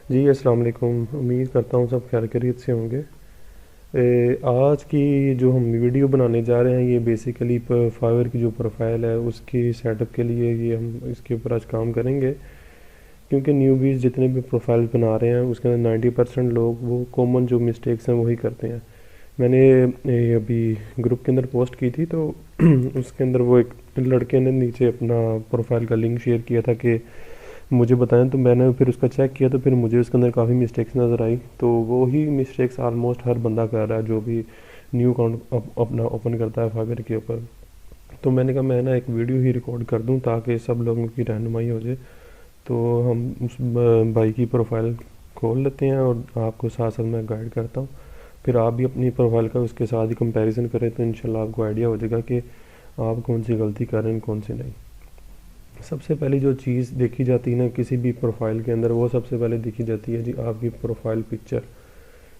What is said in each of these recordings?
जी अस्सलाम वालेकुम। उम्मीद करता हूँ सब खैर खैरियत से होंगे। आज की जो हम वीडियो बनाने जा रहे हैं ये बेसिकली फाइवर की जो प्रोफाइल है उसकी सेटअप के लिए ये हम इसके ऊपर आज काम करेंगे। क्योंकि न्यूबीज़ जितने भी प्रोफाइल बना रहे हैं उसके अंदर 90% लोग वो कॉमन जो मिस्टेक्स हैं वही करते हैं। मैंने ये अभी ग्रुप के अंदर पोस्ट की थी तो उसके अंदर वो एक लड़के ने नीचे अपना प्रोफाइल का लिंक शेयर किया था कि मुझे बताएं, तो मैंने फिर उसका चेक किया तो फिर मुझे उसके अंदर काफ़ी मिस्टेक्स नज़र आई। तो वो ही मिस्टेक्स आलमोस्ट हर बंदा कर रहा है जो भी न्यू अकाउंट अपना ओपन करता है फाइवर के ऊपर। तो मैंने कहा मैं ना एक वीडियो ही रिकॉर्ड कर दूं ताकि सब लोगों की रहनुमाई हो जाए। तो हम उस भाई की प्रोफाइल खोल लेते हैं और आपको साथ साथ मैं गाइड करता हूँ। फिर आप भी अपनी प्रोफाइल का उसके साथ ही कंपैरिजन करें तो इंशाल्लाह आपको आइडिया हो जाएगा कि आप कौन सी गलती कर रहे हैं कौन सी नहीं। सबसे पहली जो चीज़ देखी जाती है ना किसी भी प्रोफाइल के अंदर, वो सबसे पहले देखी जाती है जी आपकी प्रोफाइल पिक्चर,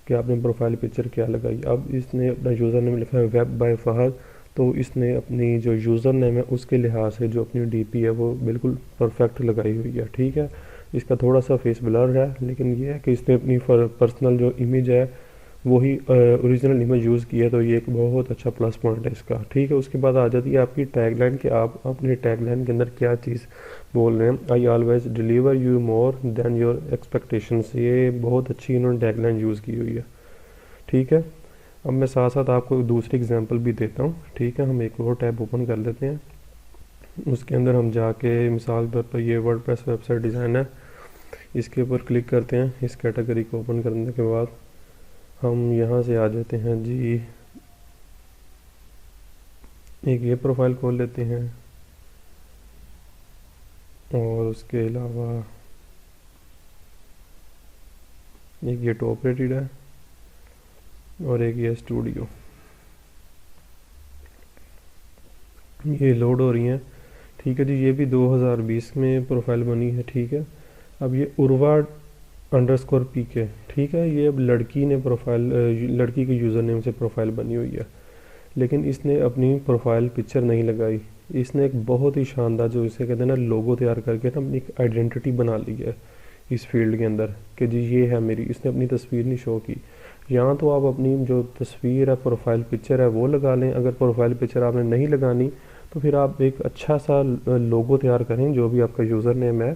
कि आपने प्रोफाइल पिक्चर क्या लगाई। अब इसने अपना यूज़र नेम लिखा है वेब बाय फहद, तो इसने अपनी जो यूज़र नेम है उसके लिहाज से जो अपनी डीपी है वो बिल्कुल परफेक्ट लगाई हुई है। ठीक है, इसका थोड़ा सा फेस ब्लर है लेकिन ये है कि इसने अपनी पर्सनल जो इमेज है वही ओरिजिनल इमेज यूज़ की है, तो ये एक बहुत अच्छा प्लस पॉइंट है इसका। ठीक है, उसके बाद आ जाती है आपकी टैगलाइन कि आप अपने टैगलाइन के अंदर क्या चीज़ बोल रहे हैं। I always deliver you more than your expectations, ये बहुत अच्छी इन्होंने टैगलाइन यूज़ की हुई है। ठीक है, अब मैं साथ साथ आपको दूसरी एग्जांपल भी देता हूँ। ठीक है, हम एक और टैब ओपन कर लेते हैं। उसके अंदर हम जाके मिसाल तौर पर ये वर्डप्रेस वेबसाइट डिज़ाइन है, इसके ऊपर क्लिक करते हैं। इस कैटेगरी को ओपन करने के बाद हम यहाँ से आ जाते हैं जी, एक ये प्रोफाइल खोल लेते हैं और उसके अलावा एक ये टॉप रेटेड है और एक ये स्टूडियो। ये लोड हो रही हैं। ठीक है जी, ये भी 2020 में प्रोफाइल बनी है। ठीक है, अब ये उर्वा अंडरस्कोर पीके, ठीक है, ये अब लड़की ने प्रोफाइल लड़की के यूज़र नेम से प्रोफाइल बनी हुई है, लेकिन इसने अपनी प्रोफाइल पिक्चर नहीं लगाई। इसने एक बहुत ही शानदार जो इसे कहते हैं ना लोगो तैयार करके ना अपनी एक आइडेंटिटी बना ली है इस फील्ड के अंदर कि जी ये है मेरी। इसने अपनी तस्वीर नहीं शो की। यहाँ तो आप अपनी जो तस्वीर है प्रोफाइल पिक्चर है वो लगा लें। अगर प्रोफाइल पिक्चर आपने नहीं लगानी तो फिर आप एक अच्छा सा लोगो तैयार करें जो भी आपका यूज़र नेम है,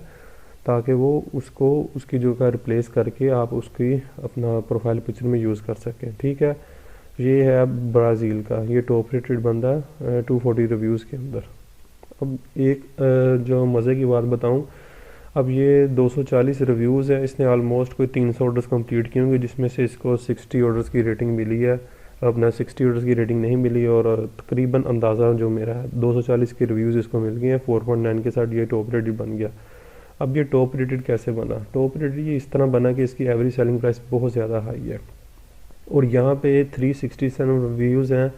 ताकि वो उसको उसकी जो का रिप्लेस करके आप उसकी अपना प्रोफाइल पिक्चर में यूज़ कर सकें। ठीक है, ये है ब्राज़ील का, ये टॉप रेटेड बंदा है 240 रिव्यूज़ के अंदर। अब एक जो मज़े की बात बताऊं, अब ये 240 रिव्यूज़ है, इसने आलमोस्ट कोई 300 ऑर्डर्स कंप्लीट किए होंगे जिसमें से इसको 60 ऑर्डर्स की रेटिंग मिली है। अपना 60 ऑर्डर्स की रेटिंग नहीं मिली और तकरीबन अंदाज़ा जो मेरा है 240 के रिव्यूज़ इसको मिल गए हैं। 4.9 के साथ ये टॉप रेटेड बन गया। अब ये टॉप रेटेड कैसे बना? टॉप रेटेड ये इस तरह बना कि इसकी एवरेज सेलिंग प्राइस बहुत ज़्यादा हाई है और यहाँ पे 367 रिव्यूज़ हैं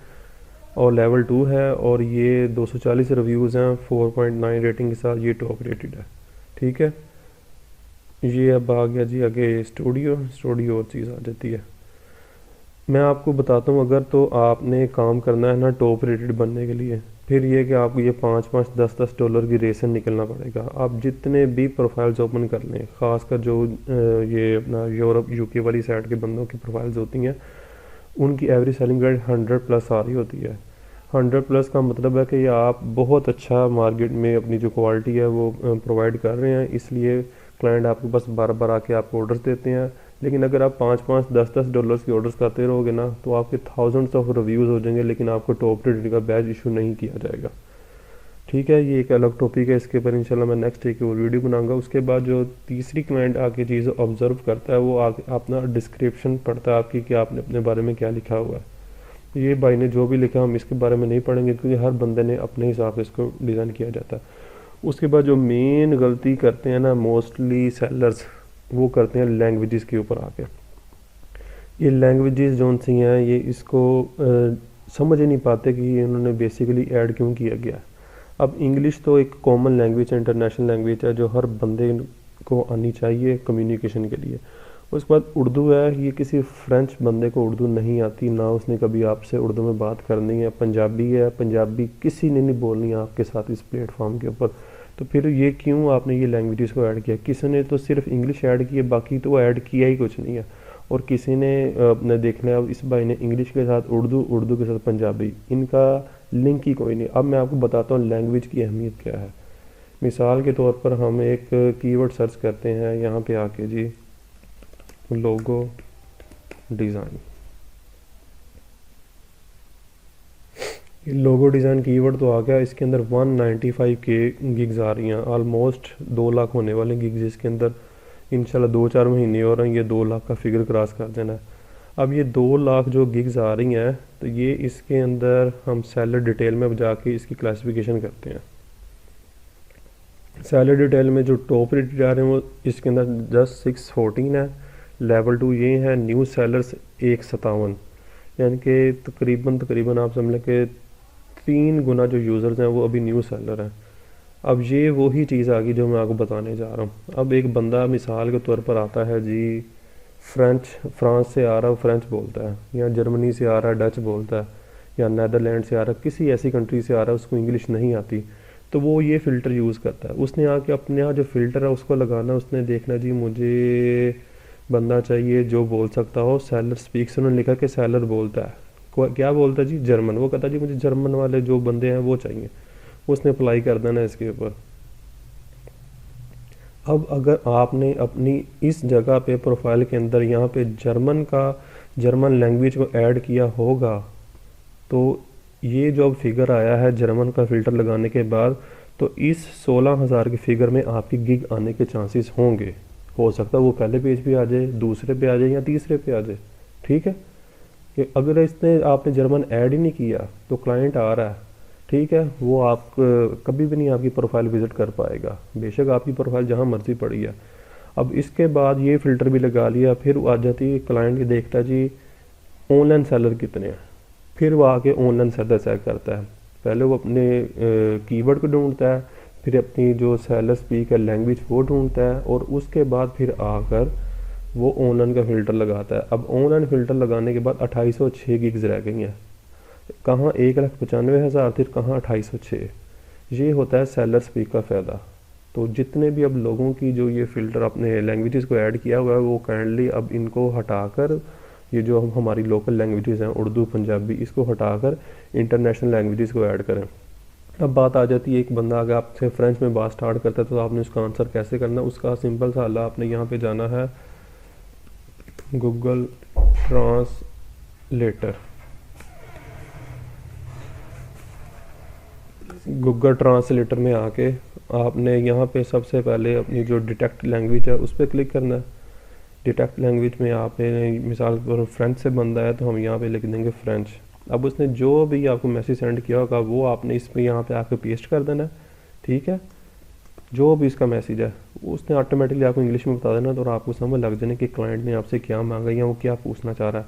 और लेवल 2 है और ये 240 रिव्यूज़ हैं 4.9 रेटिंग के साथ, ये टॉप रेटेड है। ठीक है, ये अब आ गया जी आगे स्टूडियो और चीज़ आ जाती है। मैं आपको बताता हूँ, अगर तो आपने काम करना है ना टॉप रेटेड बनने के लिए, फिर ये कि आपको ये 5-5 10-10 डॉलर की रेस से निकलना पड़ेगा। आप जितने भी प्रोफाइल्स ओपन कर लें, ख़ासकर जो ये अपना यूरोप यूके वाली साइड के बंदों की प्रोफाइल्स होती हैं, उनकी एवरेज सेलिंग रेट 100 प्लस आ रही होती है। 100 प्लस का मतलब है कि ये आप बहुत अच्छा मार्केट में अपनी जो क्वालिटी है वो प्रोवाइड कर रहे हैं, इसलिए क्लाइंट आपके पास बार बार आके आपको ऑर्डर्स देते हैं। लेकिन अगर आप 5-5 10-10 डॉलर्स के ऑर्डर्स करते रहोगे ना तो आपके थाउजेंड्स ऑफ रिव्यूज़ हो जाएंगे लेकिन आपको टॉप रेटेड का बैच इशू नहीं किया जाएगा। ठीक है, ये एक अलग टॉपिक है, इसके ऊपर इंशाल्लाह मैं नेक्स्ट एक और वीडियो बनाऊंगा। उसके बाद जो तीसरी क्लाइंट आके चीज़ ऑब्जर्व करता है वो आगे अपना डिस्क्रिप्शन पढ़ता है आपकी कि आपने अपने बारे में क्या लिखा हुआ है। ये भाई ने जो भी लिखा हम इसके बारे में नहीं पढ़ेंगे क्योंकि हर बंदे ने अपने हिसाब से इसको डिज़ाइन किया जाता है। उसके बाद जो मेन गलती करते हैं ना मोस्टली सेलर्स, वो करते हैं लैंग्वेजेस के ऊपर आके। ये लैंग्वेजेस जो सी हैं ये इसको समझ ही नहीं पाते कि इन्होंने बेसिकली ऐड क्यों किया गया। अब इंग्लिश तो एक कॉमन लैंग्वेज है, इंटरनेशनल लैंग्वेज है जो हर बंदे को आनी चाहिए कम्युनिकेशन के लिए। उसके बाद उर्दू है, ये किसी फ्रेंच बंदे को उर्दू नहीं आती, ना उसने कभी आपसे उर्दू में बात करनी है। पंजाबी है, पंजाबी किसी ने नहीं बोलनी है आपके साथ इस प्लेटफॉर्म के ऊपर, तो फिर ये क्यों आपने ये लैंग्वेजेस को ऐड किया? किसी ने तो सिर्फ इंग्लिश ऐड की है, बाकी तो ऐड किया ही कुछ नहीं है। और किसी ने अपने देखना है, अब इस भाई ने इंग्लिश के साथ उर्दू, उर्दू के साथ पंजाबी, इनका लिंक ही कोई नहीं। अब मैं आपको बताता हूँ लैंग्वेज की अहमियत क्या है। मिसाल के तौर पर हम एक कीवर्ड सर्च करते हैं यहाँ पे आके जी, logo design. Logo design keyword तो आ गया, इसके अंदर 195 के गिग्स आ रही हैं, ऑलमोस्ट 2 लाख होने वाले गिग्स इसके अंदर। इंशाल्लाह 2-4 महीने और हैं, ये 2 लाख का फिगर क्रॉस कर देना है। अब ये 2 लाख जो गिग्स आ रही हैं, तो ये इसके अंदर हम सेलर डिटेल में जाके इसकी क्लासिफिकेशन करते हैं। सेलर डिटेल में जो टॉप रेटेड आ रहे हैं वो इसके अंदर जस्ट 614 है। लेवल 2 ये है न्यू सेलर्स 157, यानी कि तकरीबन आप समझ लें कि 3 गुना जो यूज़र्स हैं वो अभी न्यू सेलर हैं। अब ये वही चीज़ आ गई जो मैं आपको बताने जा रहा हूँ। अब एक बंदा मिसाल के तौर पर आता है जी, फ्रांस से आ रहा है, फ्रेंच बोलता है, या जर्मनी से आ रहा है, डच बोलता है, या नीदरलैंड से आ रहा है, किसी ऐसी कंट्री से आ रहा है उसको इंग्लिश नहीं आती, तो वो ये फ़िल्टर यूज़ करता है। उसने आके अपने यहाँ जो फ़िल्टर है उसको लगाना, उसने देखना जी मुझे बंदा चाहिए जो बोल सकता हो, सेलर स्पीक्स, उन्होंने लिखा कि सेलर बोलता है, क्या बोलता है जी, जर्मन। वो कहता है जी मुझे जर्मन वाले जो बंदे हैं वो चाहिए, उसने अप्लाई कर देना इसके ऊपर। अब अगर आपने अपनी इस जगह पे प्रोफाइल के अंदर यहाँ पे जर्मन लैंग्वेज को ऐड किया होगा, तो ये जो अब फिगर आया है जर्मन का फ़िल्टर लगाने के बाद, तो इस 16,000 के फिगर में आपकी गिग आने के चांसेस होंगे। हो सकता है वो पहले पेज पे आ जाए, दूसरे पे आ जाए, या तीसरे पे आ जाए। ठीक है, कि अगर इसने आपने जर्मन ऐड ही नहीं किया तो क्लाइंट आ रहा है, ठीक है, वो आप कभी भी नहीं आपकी प्रोफाइल विज़िट कर पाएगा, बेशक आपकी प्रोफाइल जहाँ मर्जी पड़ी है। अब इसके बाद ये फ़िल्टर भी लगा लिया, फिर आ जाती है क्लाइंट की, देखता है जी ऑनलाइन सेलर कितने हैं, फिर वो आके ऑनलाइन सेलर चेक करता है। पहले वो अपने कीवर्ड को ढूंढता है, फिर अपनी जो सेलर स्पीक है लैंग्वेज वो ढूंढता है, और उसके बाद फिर आकर वो ऑनलाइन का फ़िल्टर लगाता है। अब ऑनलाइन फ़िल्टर लगाने के बाद 2806 गिग्स रह गई हैं, कहाँ 1,95,000 थी, कहाँ 2806। ये होता है सेलर स्पीक का फ़ायदा। तो जितने भी अब लोगों की जो ये फ़िल्टर अपने लैंग्वेजेस को ऐड किया हुआ है, वो काइंडली अब इनको हटाकर, ये जो हमारी लोकल लैंग्वेजेस हैं उर्दू पंजाबी, इसको हटाकर इंटरनेशनल लैंग्वेजेस को ऐड करें। अब बात आ जाती है, एक बंदा अगर आपसे फ्रेंच में बात स्टार्ट करता है तो आपने उसका आंसर कैसे करना है? उसका सिंपल सा हल, आपने यहाँ पे जाना है गूगल ट्रांसलेटर। गूगल ट्रांसलेटर में आके आपने यहाँ पे सबसे पहले अपनी जो डिटेक्ट लैंग्वेज है उस पर क्लिक करना है। डिटेक्ट लैंग्वेज में आपने मिसाल पर फ्रेंच से बंदा है तो हम यहाँ पे लिख देंगे फ्रेंच। अब उसने जो भी आपको मैसेज सेंड किया होगा वो आपने इस पर यहाँ पे आके पेस्ट कर देना है। ठीक है, जो भी इसका मैसेज है उसने ऑटोमेटिकली आपको इंग्लिश में बता देना, तो आपको समझ लग जाने कि क्लाइंट ने आपसे क्या मांगा या वो क्या पूछना चाह रहा है।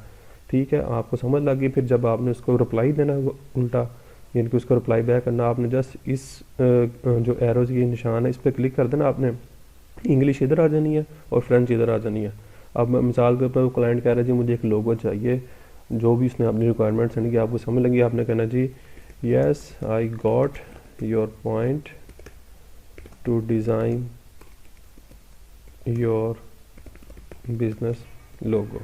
ठीक है, आपको समझ लग गई। फिर जब आपने उसको रिप्लाई देना उल्टा, यानी कि उसको रिप्लाई बैक करना, आपने जस्ट इस जो एरोज की निशान है इस पर क्लिक कर देना, आपने इंग्लिश इधर आ जानी है और फ्रेंच इधर आ जानी है। अब मिसाल के ऊपर क्लाइंट कह रहा है जी मुझे एक लोगो चाहिए, जो भी उसने अपनी रिक्वायरमेंट सेंड की आपको समझ लगी, आपने कहना जी yes I got your point to design your business logo.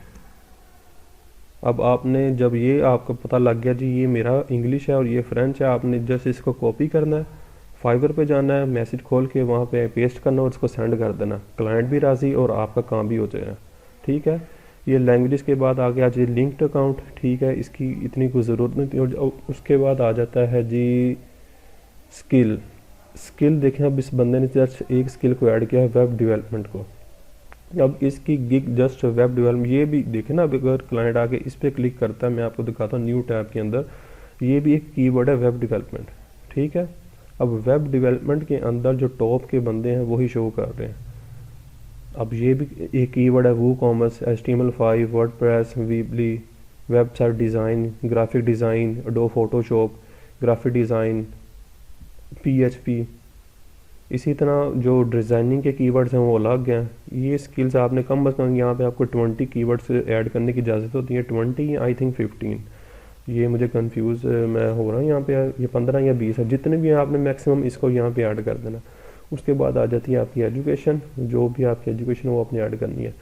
अब आपने जब ये आपको पता लग गया जी ये मेरा इंग्लिश है और ये फ्रेंच है, आपने जस्ट इसको कॉपी करना है, फाइवर पे जाना है, मैसेज खोल के वहाँ पे पेस्ट करना और उसको सेंड कर देना। क्लाइंट भी राज़ी और आपका काम भी हो जाएगा। ठीक है, ये लैंग्वेज के बाद आ गया जी लिंक्ड अकाउंट। ठीक है, इसकी इतनी कोई ज़रूरत नहीं थी। और उसके बाद आ जाता है जी स्किल देखें, अब इस बंदे ने जस्ट एक स्किल को ऐड किया है, वेब डेवलपमेंट को। अब इसकी गिग जस्ट वेब डेवलपमेंट, ये भी देखें ना, अब अगर क्लाइंट आके इस पर क्लिक करता है, मैं आपको दिखाता हूँ न्यू टैब के अंदर, ये भी एक कीवर्ड है वेब डेवलपमेंट। ठीक है, अब वेब डेवलपमेंट के अंदर जो टॉप के बंदे हैं वही शो कर रहे हैं। अब ये भी एक कीवर्ड है WooCommerce, HTML5, WordPress, Weebly, website design, graphic design, adobe Photoshop, graphic design, PHP। इसी तरह जो डिज़ाइनिंग के कीवर्ड्स हैं वो अलग हैं। ये स्किल्स आपने कम अज़ कम यहाँ पे आपको 20 कीवर्ड्स ऐड करने की इजाज़त होती है, 20 आई थिंक 15, ये मुझे कंफ्यूज मैं हो रहा हूँ यहाँ पे, ये 15 या 20 है, जितने भी हैं आपने मैक्सिमम इसको यहाँ पे ऐड कर देना। उसके बाद आ जाती है आपकी एजुकेशन, जो भी आपकी एजुकेशन है वो आपने ऐड करनी है।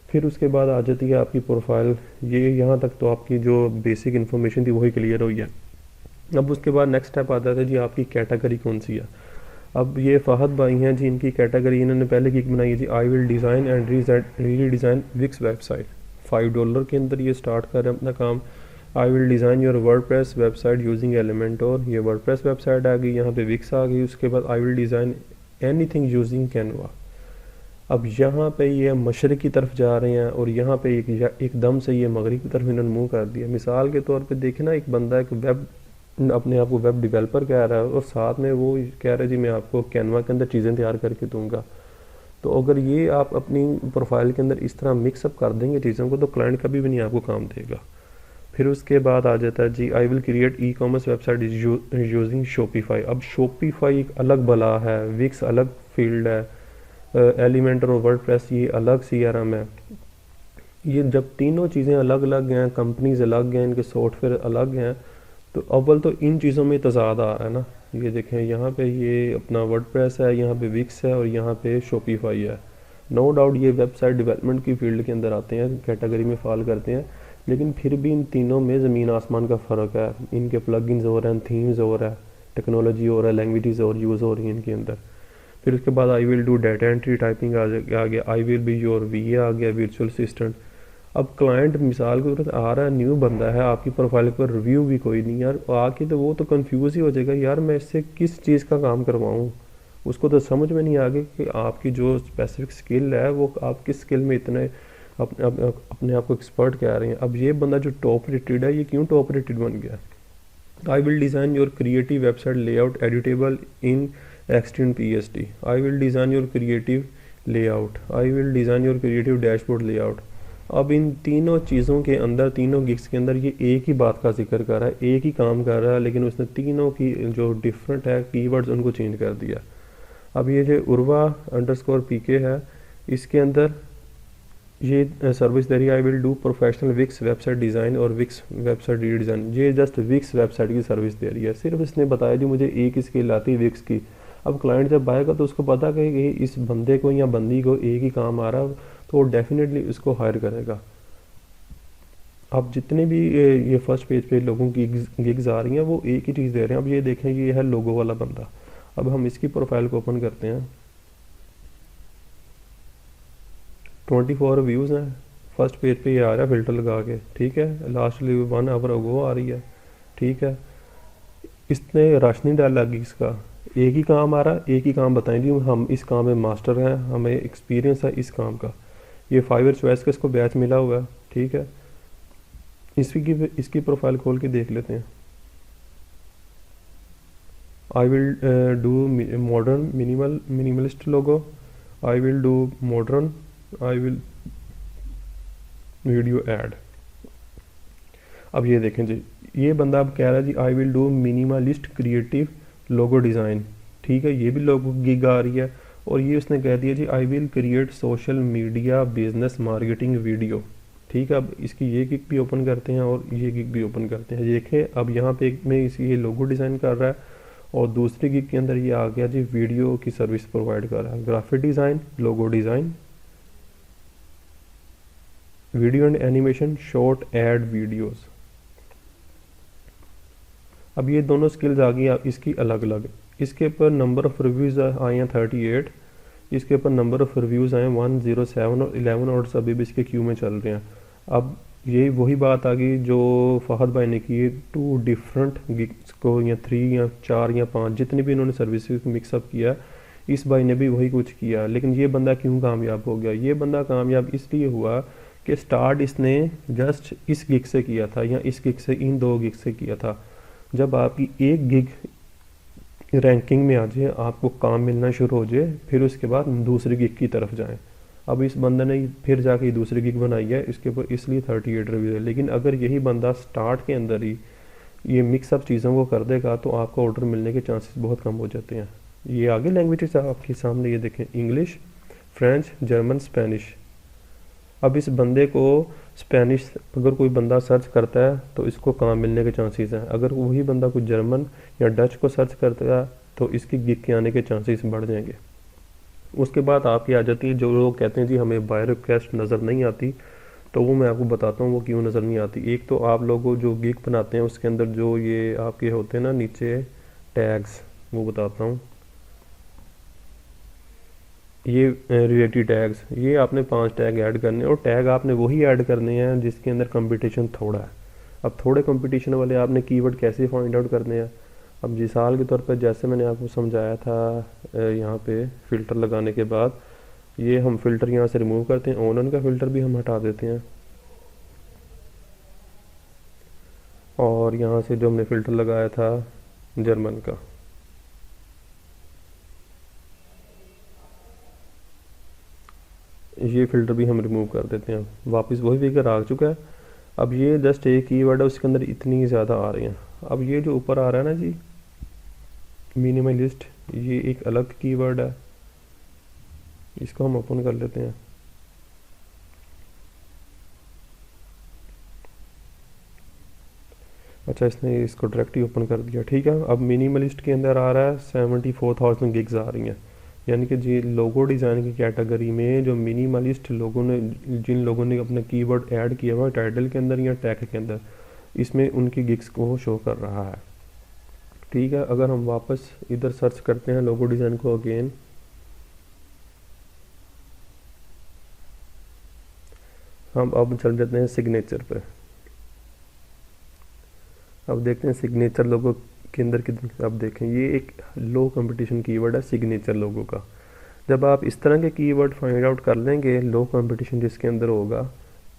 फिर उसके बाद आ जाती है आपकी प्रोफाइल। ये यहाँ तक तो आपकी जो बेसिक इन्फॉर्मेशन थी वही क्लियर हुई है। अब उसके बाद नेक्स्ट स्टेप आता है जी आपकी कैटेगरी कौन सी है। अब ये फ़हद भाई हैं जी, इनकी कैटेगरी इन्होंने पहले की बनाई है जी, I will design and re design Vicks website. $5 के अंदर ये स्टार्ट कर रहे हैं अपना काम। I will design your WordPress website using Elementor, ये वर्डप्रेस वेबसाइट आ गई, यहाँ पे विक्स आ गई। उसके बाद I will design anything using Canva. अब यहाँ पे ये मशरक़ की तरफ जा रहे हैं और यहाँ पे एकदम से ये मगरिब की तरफ इन्होंने मुँह कर दिया। मिसाल के तौर पे देखें ना, एक बंदा एक वेब अपने आप को वेब डेवलपर कह रहा है और साथ में वो कह रहा है जी मैं आपको कैनवा के अंदर चीज़ें तैयार करके दूंगा। तो अगर ये आप अपनी प्रोफाइल के अंदर इस तरह मिक्सअप कर देंगे चीज़ों को, तो क्लाइंट कभी भी नहीं आपको काम देगा। फिर उसके बाद आ जाता है जी, I will create e commerce website using Shopify. अब शॉपिफाई एक अलग बला है, विक्स अलग फील्ड है, एलिमेंटर और वर्डप्रेस ये अलग CRM है। ये जब तीनों चीज़ें अलग अलग हैं, कंपनीज अलग हैं, इनके सॉफ्टवेयर अलग हैं, तो अव्वल तो इन चीज़ों में तज़ाद आ रहा है ना। ये देखें यहाँ पे ये अपना वर्डप्रेस है, यहाँ पे विक्स है और यहाँ पे शॉपिफाई है। नो डाउट ये वेबसाइट डेवलपमेंट की फील्ड के अंदर आते हैं, कैटेगरी में फॉल करते हैं, लेकिन फिर भी इन तीनों में ज़मीन आसमान का फ़र्क है। इनके प्लगइन्स हो रहे हैं, थीम्स हो रहा है, टेक्नोलॉजी हो रहा है, लैंग्वेजेस और यूज़ हो रही हैं इनके अंदर। फिर उसके बाद I will do data entry typing आ गया, I will be your VA आ गया, वर्चुअल असिस्टेंट। अब क्लाइंट मिसाल के तौर पर आ रहा है, न्यू बंदा है, आपकी प्रोफाइल पर रिव्यू भी कोई नहीं यार, आके तो वो तो कंफ्यूज ही हो जाएगा, यार मैं इससे किस चीज़ का काम करवाऊँ। उसको तो समझ में नहीं आ गया कि आपकी जो स्पेसिफिक स्किल है वो आप किस स्किल में इतने अपने आप को एक्सपर्ट कह रहे हैं। अब ये बंदा जो टॉप रेटेड है, ये क्यों टॉप रेटेड बन गया। I will design your creative website layout editable in extend PSD। I will design your creative layout, I will design your creative dashboard layout. अब इन तीनों चीज़ों के अंदर, तीनों गिग्स के अंदर ये एक ही बात का जिक्र कर रहा है, एक ही काम कर रहा है, लेकिन उसने तीनों की जो डिफरेंट है कीवर्ड्स उनको चेंज कर दिया। अब ये जो urva_pk है, इसके अंदर ये सर्विस दे रही है, I will do professional Wix website design और विक्स वेबसाइट रीडिज़ाइन। ये जस्ट विक्स वेबसाइट की सर्विस दे रही है, सिर्फ इसने बताया जी मुझे एक ही स्किल आती है विक्स की। अब क्लाइंट जब आएगा तो उसको पता कि इस बंदे को या बंदी को एक ही काम आ रहा है, तो वो डेफिनेटली उसको हायर करेगा। अब जितने भी ये फर्स्ट पेज पे लोगों की गिग्स आ रही हैं वो एक ही चीज़ दे रहे हैं। अब ये देखें, ये है लोगो वाला बंदा। अब हम इसकी प्रोफाइल को ओपन करते हैं, 24 व्यूज़ हैं, फर्स्ट पेज पे ये आ रहा है फिल्टर लगा के, ठीक है। लास्ट 1 आवर अगो आ रही है, ठीक है। इसने रश नहीं डाला गिग्स का, एक ही काम आ रहा है, एक ही काम बताएं जी हम इस काम में मास्टर हैं, हमें एक्सपीरियंस है इस काम का। ये फाइवर चॉइस का इसको बैच मिला हुआ है, ठीक है। इसकी प्रोफाइल खोल के देख लेते हैं। आई will do modern minimalist logo, I will do modern, I will video add. अब ये देखें जी, ये बंदा अब कह रहा है जी I will do minimalist creative logo design, ठीक है। ये भी लोगो गिग आ रही है। और ये उसने कह दिया जी I will create social media business marketing video, ठीक है। अब इसकी ये गिग भी ओपन करते हैं और ये गिग भी ओपन करते हैं। देखें अब यहाँ पे एक में ये लोगो डिज़ाइन कर रहा है और दूसरी गिग के अंदर ये आ गया जी वीडियो की सर्विस प्रोवाइड कर रहा है, graphic design, logo design, video and animation, short ad videos. अब ये दोनों स्किल्स आ गई इसकी अलग अलग। इसके ऊपर नंबर ऑफ़ रिव्यूज़ आए हैं 38, इसके ऊपर नंबर ऑफ़ रिव्यूज़ आए 107 और 11 और अभी भी इसके क्यू में चल रहे हैं। अब ये वही बात आ गई जो फ़हद भाई ने की, 2 डिफरेंट गिग्स को या 3 या 4 या 5 जितने भी इन्होंने सर्विसेज मिक्सअप किया, इस भाई ने भी वही कुछ किया। लेकिन ये बंदा क्यों कामयाब हो गया? ये बंदा कामयाब इसलिए हुआ कि स्टार्ट इसने जस्ट इस गिग से किया था या इस गिग से, इन 2 गिग से किया था। जब आपकी एक गिग रैंकिंग में आ जाए, आपको काम मिलना शुरू हो जाए, फिर उसके बाद दूसरी गिग की तरफ जाएं। अब इस बंदे ने फिर जाके दूसरी गिग बनाई है, इसके ऊपर इसलिए 38 रिव्यू है। लेकिन अगर यही बंदा स्टार्ट के अंदर ही ये मिक्सअप चीज़ों को कर देगा तो आपको ऑर्डर मिलने के चांसेस बहुत कम हो जाते हैं। ये आगे लैंग्वेजेस आपके सामने, ये देखें, इंग्लिश, फ्रेंच, जर्मन, स्पेनिश। अब इस बंदे को स्पेनिश अगर कोई बंदा सर्च करता है तो इसको काम मिलने के चांसेस हैं। अगर वही बंदा कोई जर्मन या डच को सर्च करता है तो इसकी गिग के आने के चांसेस बढ़ जाएंगे। उसके बाद आपकी आ जाती है, जो लोग कहते हैं जी हमें बाय रिक्वेस्ट नज़र नहीं आती, तो वो मैं आपको बताता हूँ वो क्यों नज़र नहीं आती। एक तो आप लोगों जो गिग बनाते हैं उसके अंदर जो ये आपके होते हैं ना नीचे टैग्स, वो बताता हूँ। ये रिलेटेड टैग्स, ये आपने 5 टैग ऐड करने हैं, और टैग आपने वही ऐड करने हैं जिसके अंदर कंपटीशन थोड़ा है। अब थोड़े कंपटीशन वाले आपने कीवर्ड कैसे फाइंड आउट करने हैं। अब मिसाल के तौर पर जैसे मैंने आपको समझाया था, यहाँ पे फ़िल्टर लगाने के बाद ये हम फ़िल्टर यहाँ से रिमूव करते हैं, ऑनन का फ़िल्टर भी हम हटा देते हैं, और यहाँ से जो हमने फ़िल्टर लगाया था जर्मन का, ये फ़िल्टर भी हम रिमूव कर देते हैं। वापस वही फिगर आ चुका है। अब ये जस्ट एक कीवर्ड है, उसके अंदर इतनी ज़्यादा आ रही हैं। अब ये जो ऊपर आ रहा है ना जी मिनिमलिस्ट, ये एक अलग कीवर्ड है, इसको हम ओपन कर लेते हैं। अच्छा, इसने इसको डायरेक्ट ही ओपन कर दिया, ठीक है। अब मिनिमलिस्ट के अंदर आ रहा है 74,000 गिग्स आ रही हैं, यानी कि जी लोगो डिज़ाइन की कैटेगरी में जो मिनिमलिस्ट लोगों ने, जिन लोगों ने अपना कीवर्ड ऐड किया हुआ टाइटल के अंदर या टैग के अंदर, इसमें उनकी गिग्स को शो कर रहा है, ठीक है। अगर हम वापस इधर सर्च करते हैं लोगो डिज़ाइन को अगेन, हम अब चल जाते हैं सिग्नेचर पे। अब देखते हैं सिग्नेचर लोगो के अंदर कितने, अब देखें ये एक लो कंपटीशन कीवर्ड है सिग्नेचर लोगो का। जब आप इस तरह के कीवर्ड फाइंड आउट कर लेंगे लो कंपटीशन जिसके अंदर होगा,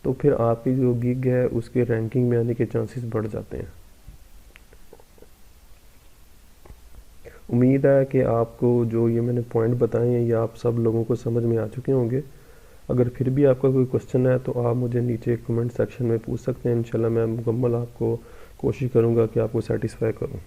तो फिर आपकी जो गिग है उसके रैंकिंग में आने के चांसेस बढ़ जाते हैं। उम्मीद है कि आपको जो ये मैंने पॉइंट बताए हैं ये आप सब लोगों को समझ में आ चुके होंगे। अगर फिर भी आपका कोई क्वेश्चन है तो आप मुझे नीचे कमेंट सेक्शन में पूछ सकते हैं। इंशाल्लाह मैं मुकम्मल आपको कोशिश करूँगा कि आपको सेटिस्फाई करूँ।